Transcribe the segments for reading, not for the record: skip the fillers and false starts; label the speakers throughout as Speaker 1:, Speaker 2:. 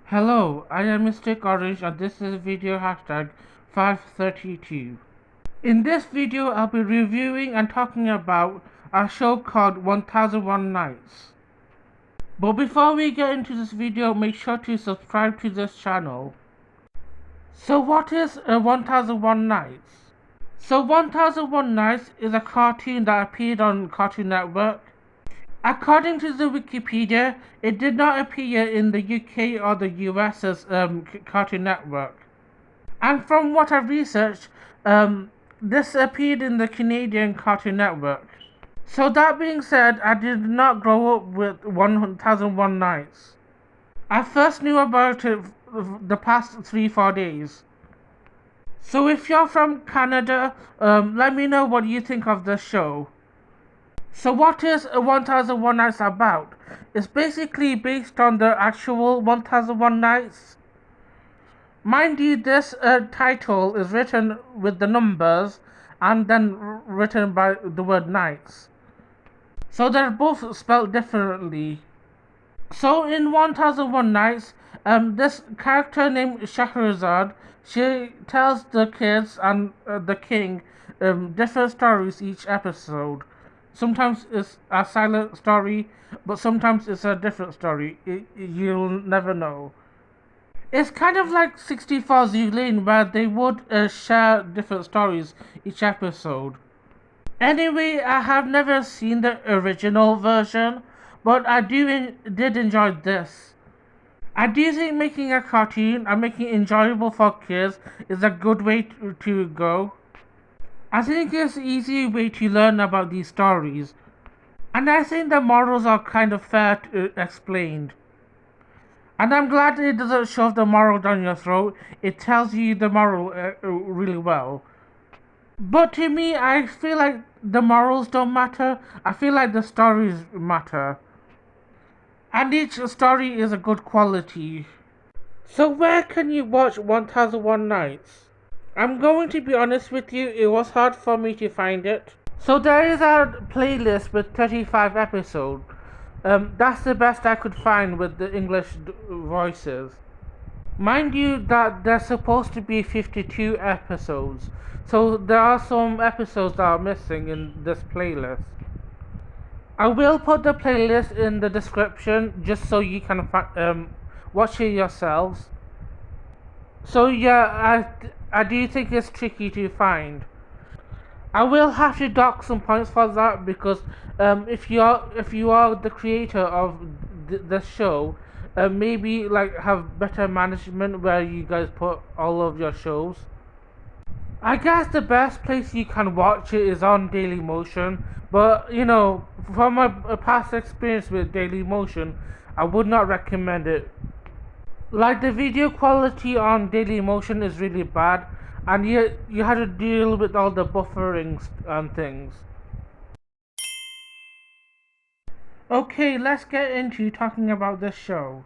Speaker 1: Hello, I am Mr. Orange and this is video hashtag 532. In this video, I'll be reviewing and talking about a show called 1001 Nights. But before we get into this video, make sure to subscribe to this channel. So what is 1001 Nights? So 1001 Nights is a cartoon that appeared on Cartoon Network. According to the Wikipedia, it did not appear in the UK or the US's Cartoon Network. And from what I've researched, this appeared in the Canadian Cartoon Network. So that being said, I did not grow up with 1001 Nights. I first knew about it the past 3-4 days. So if you're from Canada, let me know what you think of the show. So what is 1001 Nights about? It's basically based on the actual 1001 Nights. Mind you, this title is written with the numbers and then written by the word nights. So they're both spelled differently. So in 1001 Nights, this character named Shahrazad, she tells the kids and the king different stories each episode. Sometimes it's a silent story, but sometimes it's a different story. You'll never know. It's kind of like 64 Zoolaine, where they would share different stories each episode. Anyway, I have never seen the original version, but did enjoy this. I do think making a cartoon and making it enjoyable for kids is a good way to go. I think it's an easy way to learn about these stories, and I think the morals are kind of fair to explained. And I'm glad it doesn't shove the moral down your throat. It tells you the moral really well. But to me, I feel like the morals don't matter. I feel like the stories matter. And each story is a good quality. So where can you watch 1001 Nights? I'm going to be honest with you, it was hard for me to find it. So there is a playlist with 35 episodes. That's the best I could find with the English voices. Mind you that there's supposed to be 52 episodes, so there are some episodes that are missing in this playlist. I will put the playlist in the description just so you can watch it yourselves. So yeah, I do think it's tricky to find. I will have to dock some points for that because if you are the creator of the show, maybe like have better management where you guys put all of your shows. I guess the best place you can watch it is on Dailymotion, but from my past experience with Dailymotion, I would not recommend it. Like the video quality on Dailymotion is really bad, and you had to deal with all the buffering and things. Okay, let's get into talking about this show.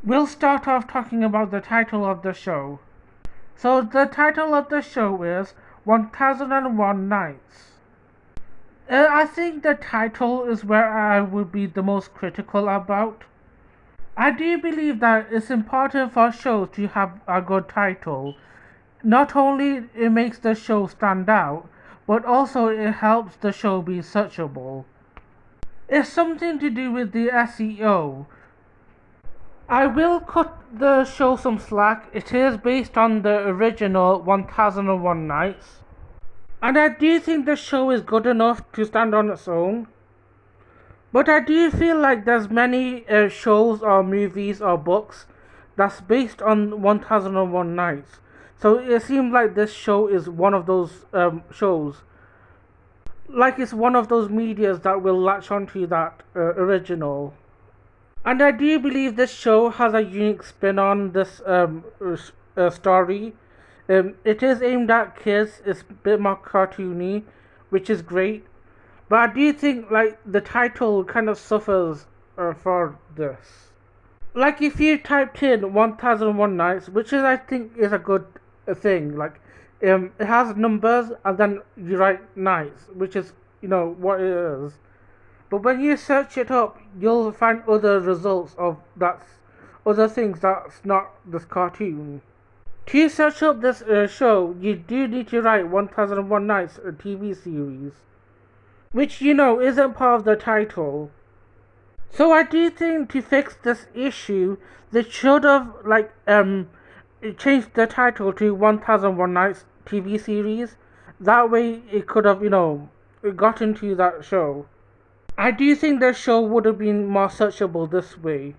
Speaker 1: We'll start off talking about the title of the show. So the title of the show is 1001 Nights. I think the title is where I would be the most critical about. I do believe that it's important for shows to have a good title. Not only it makes the show stand out, but also it helps the show be searchable. It's something to do with the SEO. I will cut the show some slack. It is based on the original 1001 Nights. And I do think the show is good enough to stand on its own. But I do feel like there's many shows or movies or books that's based on 1001 Nights. So it seems like this show is one of those shows. Like it's one of those medias that will latch onto that original. And I do believe this show has a unique spin on this story. It is aimed at kids, it's a bit more cartoony, which is great. But I do think like the title kind of suffers for this. Like if you typed in 1001 Nights, which is I think is a good thing. Like it has numbers and then you write nights, which is what it is. But when you search it up, you'll find other results of other things that's not this cartoon. To search up this show, you do need to write 1001 Nights TV series, which isn't part of the title. So I do think to fix this issue, they should have changed the title to 1001 Nights TV series. That way it could have got into that show. I do think the show would have been more searchable this way.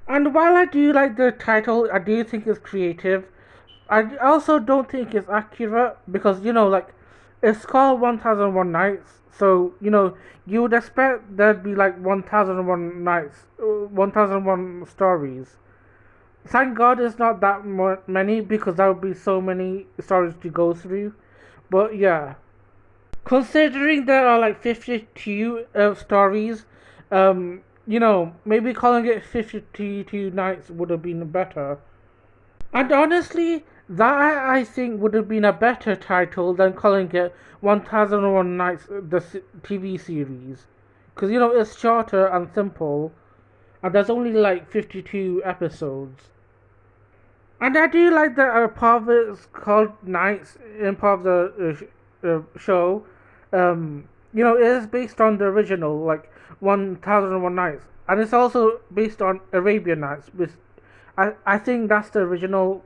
Speaker 1: And while I do like the title, I do think it's creative. I also don't think it's accurate because it's called 1001 Nights, so you would expect there'd be like 1001 nights, 1001 stories. Thank God it's not that many because there would be so many stories to go through. But yeah, considering there are like 52 stories, maybe calling it 52 nights would have been better. And honestly, that I think would have been a better title than calling it 1001 Nights, the TV series. Because, it's shorter and simple, and there's only like 52 episodes. And I do like that part of it's called Nights in part of the show. It is based on the original, like 1001 Nights. And it's also based on Arabian Nights, which I think that's the original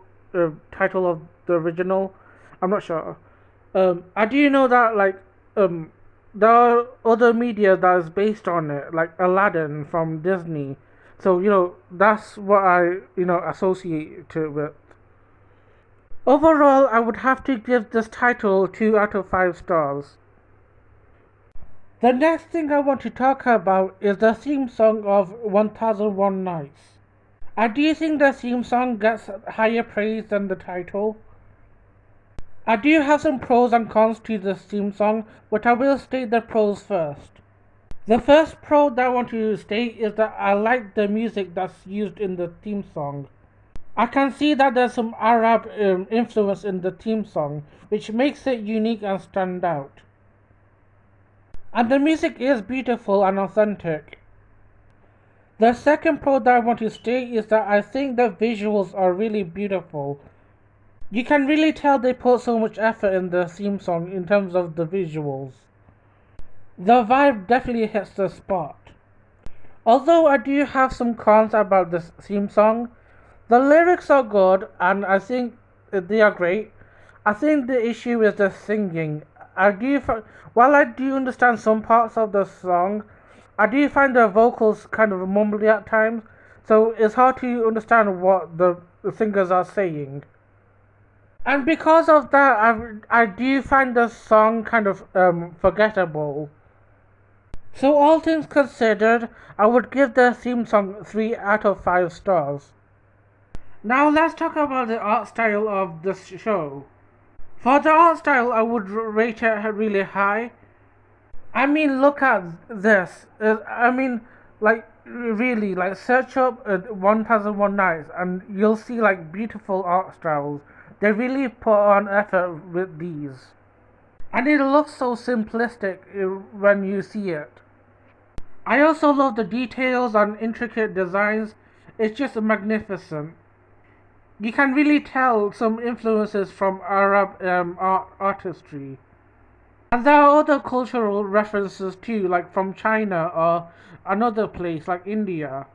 Speaker 1: title of the original. I'm not sure. I do know that there are other media that is based on it, like Aladdin from Disney. So that's what I associate it with. Overall, I would have to give this title 2 out of 5 stars. The next thing I want to talk about is the theme song of 1001 Nights. I do think the theme song gets higher praise than the title. I do have some pros and cons to this theme song, but I will state the pros first. The first pro that I want to state is that I like the music that's used in the theme song. I can see that there's some Arab influence in the theme song, which makes it unique and stand out. And the music is beautiful and authentic. The second pro that I want to state is that I think the visuals are really beautiful. You can really tell they put so much effort in the theme song in terms of the visuals. The vibe definitely hits the spot. Although I do have some cons about this theme song, the lyrics are good and I think they are great. I think the issue is the singing. While I do understand some parts of the song, I do find the vocals kind of mumbly at times, so it's hard to understand what the singers are saying. And because of that, I do find the song kind of forgettable. So all things considered, I would give the theme song 3 out of 5 stars. Now let's talk about the art style of this show. For the art style, I would rate it really high. I mean, look at this. Really, search up 1001 Nights and you'll see, beautiful art styles. They really put on effort with these. And it looks so simplistic when you see it. I also love the details and intricate designs. It's just magnificent. You can really tell some influences from Arab artistry. And there are other cultural references too, like from China or another place like India.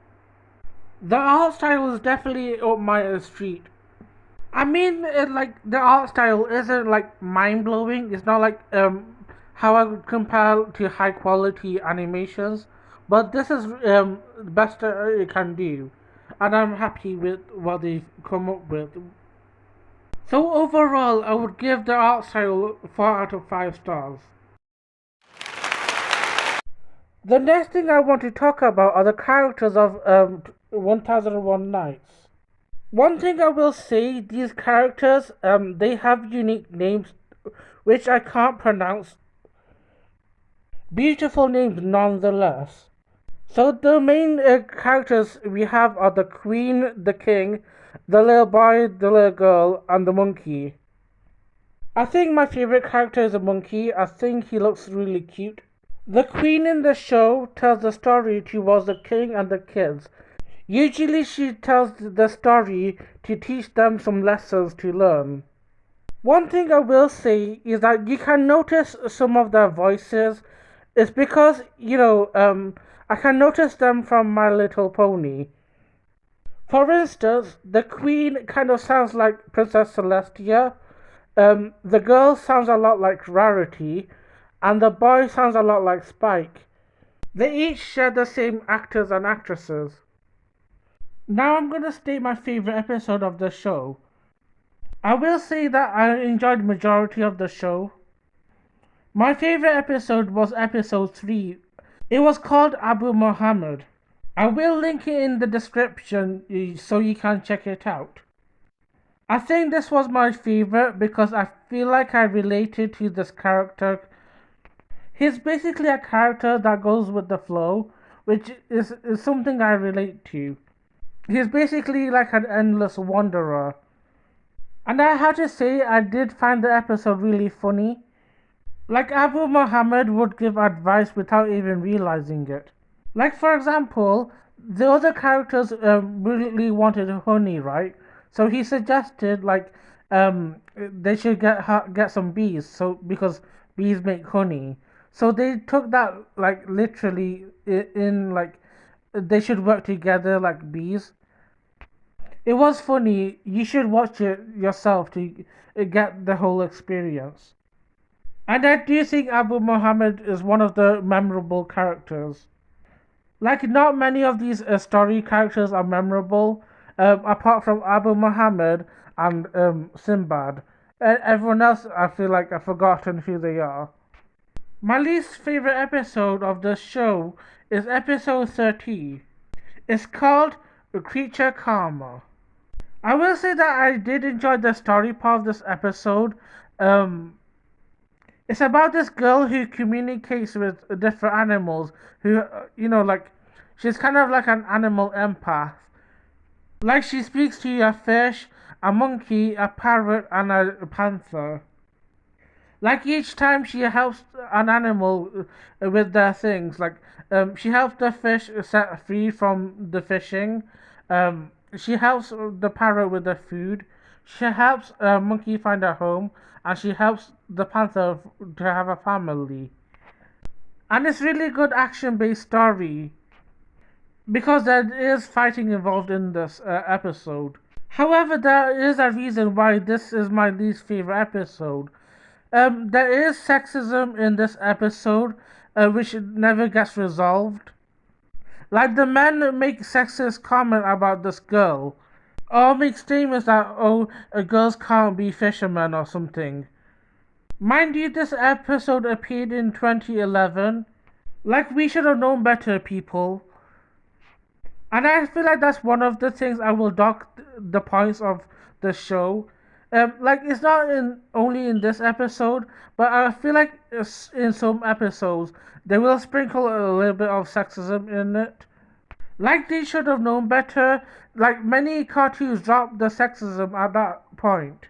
Speaker 1: The art style is definitely up my street. I mean, the art style isn't mind blowing. It's not how I would compare to high quality animations, but this is the best it can do, and I'm happy with what they've come up with. So overall, I would give the art style 4 out of 5 stars. The next thing I want to talk about are the characters of 1001 Nights. One thing I will say, these characters, they have unique names which I can't pronounce. Beautiful names nonetheless. So the main characters we have are the queen, the king, the little boy, the little girl, and the monkey. I think my favorite character is the monkey. I think he looks really cute. The queen in the show tells the story towards the king and the kids. Usually she tells the story to teach them some lessons to learn. One thing I will say is that you can notice some of their voices. It's because, I can notice them from My Little Pony. For instance, the queen kind of sounds like Princess Celestia. The girl sounds a lot like Rarity, and the boy sounds a lot like Spike. They each share the same actors and actresses. Now I'm gonna state my favorite episode of the show. I will say that I enjoyed majority of the show. My favorite episode was episode 3. It was called Abu Muhammad. I will link it in the description so you can check it out. I think this was my favorite because I feel like I related to this character. He's basically a character that goes with the flow, which is something I relate to. He's basically like an endless wanderer. And I have to say, I did find the episode really funny. Like Abu Muhammad would give advice without even realizing it. Like, for example, the other characters really wanted honey, right? So he suggested they should get some bees, so because bees make honey. So they took that like literally in like they should work together like bees. It was funny. You should watch it yourself to get the whole experience. And I do think Abu Muhammad is one of the memorable characters. Like, not many of these story characters are memorable, apart from Abu Muhammad and Sinbad. Everyone else, I feel like I've forgotten who they are. My least favorite episode of the show is episode 13. It's called Creature Karma. I will say that I did enjoy the story part of this episode. Um, it's about this girl who communicates with different animals. Who, she's kind of like an animal empath. Like she speaks to a fish, a monkey, a parrot, and a panther. Like each time she helps an animal with their things. Like she helps the fish set free from the fishing. She helps the parrot with the food. She helps a monkey find a home, and she helps the panther to have a family. And it's really good action-based story because there is fighting involved in this episode. However, there is a reason why this is my least favorite episode. There is sexism in this episode, which never gets resolved. Like the men make sexist comment about this girl, or make statements that girls can't be fishermen or something. Mind you, this episode appeared in 2011. Like we should have known better, people. And I feel like that's one of the things I will dock the points of the show. Like it's not in only in this episode, but I feel like in some episodes they will sprinkle a little bit of sexism in it. Like they should have known better. Like many cartoons drop the sexism at that point.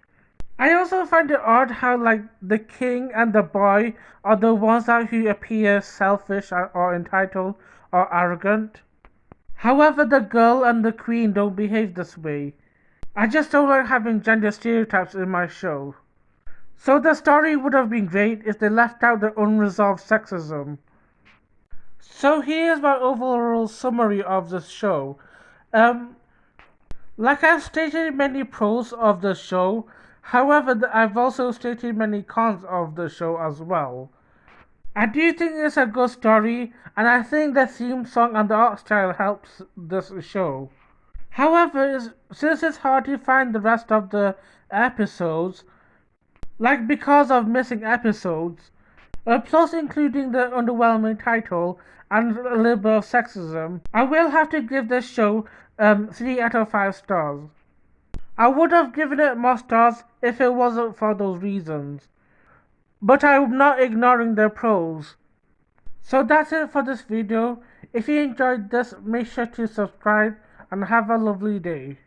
Speaker 1: I also find it odd how like the king and the boy are the ones that who appear selfish or entitled or arrogant. However, the girl and the queen don't behave this way. I just don't like having gender stereotypes in my show. So the story would have been great if they left out the unresolved sexism. So here's my overall summary of the show. Um, like I've stated many pros of the show, however, I've also stated many cons of the show as well. I do think it's a good story, and I think the theme song and the art style helps this show. However, since it's hard to find the rest of the episodes, like because of missing episodes, plus including the underwhelming title and a little bit of sexism, I will have to give this show 3 out of 5 stars. I would have given it more stars if it wasn't for those reasons. But I'm not ignoring the pros. So that's it for this video. If you enjoyed this, make sure to subscribe and have a lovely day.